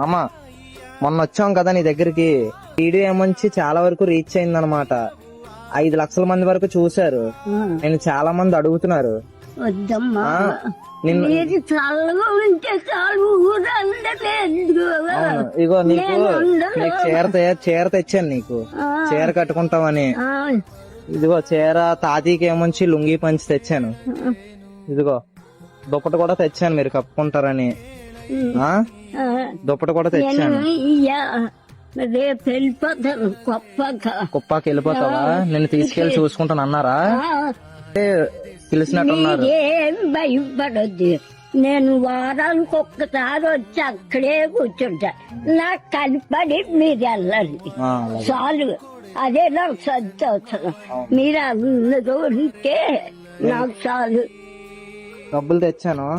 అమ్మా మొన్న వచ్చాం కదా నీ దగ్గరికి, వీడియో ఏమొచ్చి చాలా వరకు రీచ్ అయిందనమాట. 5 లక్షల మంది వరకు చూశారు. నేను చాలా మంది అడుగుతున్నారు. వద్దమ్మా, నిన్ను మీరు చల్లగా ఉంటే చాలు, ఊరందలేదు. అవును, ఇగో నీకు చీర తెచ్చాను నీకు, చీర కట్టుకుంటావని. ఇదిగో చీర, తాతీకి ఏమొచ్చి లుంగీ పంచి తెచ్చాను. ఇదిగో దుప్పటి కూడా తెచ్చాను, మీరు కప్పుకుంటారని. దుప్పటి కూడా తెచ్చాను. రేపు వెళ్ళిపోతాను కుప్పాకి వెళ్ళిపోతావా? నిన్ను తీసుకెళ్లి చూసుకుంటాను అన్నారా? పిలిచినట్టున్నారు. ఏం భయపడద్దు, నేను వారానికి ఒక్కసారి వచ్చి అక్కడే కూర్చుంటా. నాకు కనపడి మీరు వెళ్ళండి చాలు, అదే నాకు సంతోషం. మీరు అందరూ ఉంటే నాకు చాలు. డబ్బులు తెచ్చాను,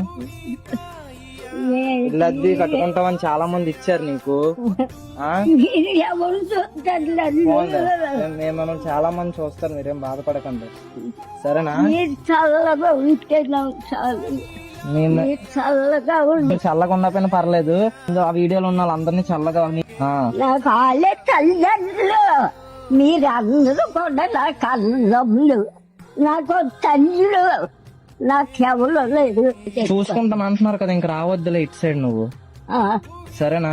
ఇల్లద్ది కట్టుకుంటామని చాలా మంది ఇచ్చారు నీకు. మీరు ఎవరు చూస్తారు? మనం చాలా మంది చూస్తారు, మీరేం బాధపడకండి సరేనా? మీరు చల్లగా ఉంటే నాకు చాలు. చల్లగా ఉండి చల్లగా ఉన్నపోయినా పర్లేదు, ఆ వీడియోలో ఉన్న వాళ్ళందరినీ చల్లగా నాకు వాళ్ళే తల్లిదండ్రులు. మీరు అందరూ కూడా నాకు అన్నములు, నాకు తల్లులు, నాకెవరు లేదు. చూసుకుంటాను అంటున్నారు కదా, ఇంక రావద్దులే ఇటు సైడ్ నువ్వు. సరేనా?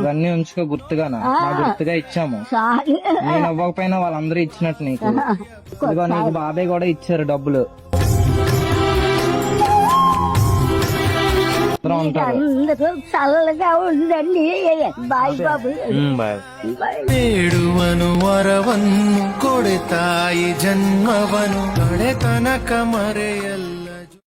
ఇవన్నీ ఉంచుకో గుర్తుగానా, గుర్తుగా ఇచ్చాము. నేను ఇవ్వకపోయినా వాళ్ళందరూ ఇచ్చినట్టు నీకు. ఇదిగో నీకు బాబాయ్ కూడా ఇచ్చారు డబ్బులు. అందరూ చల్లగా ఉండండి. బాయ్ బాబు. ಬೇಡುವನು ವರವನ್ನು ಕೊಡೆತಾಯಿ ಜನ್ಮವನು ಕಡೆತನಕ ಮರೆಯಲ್ಲ.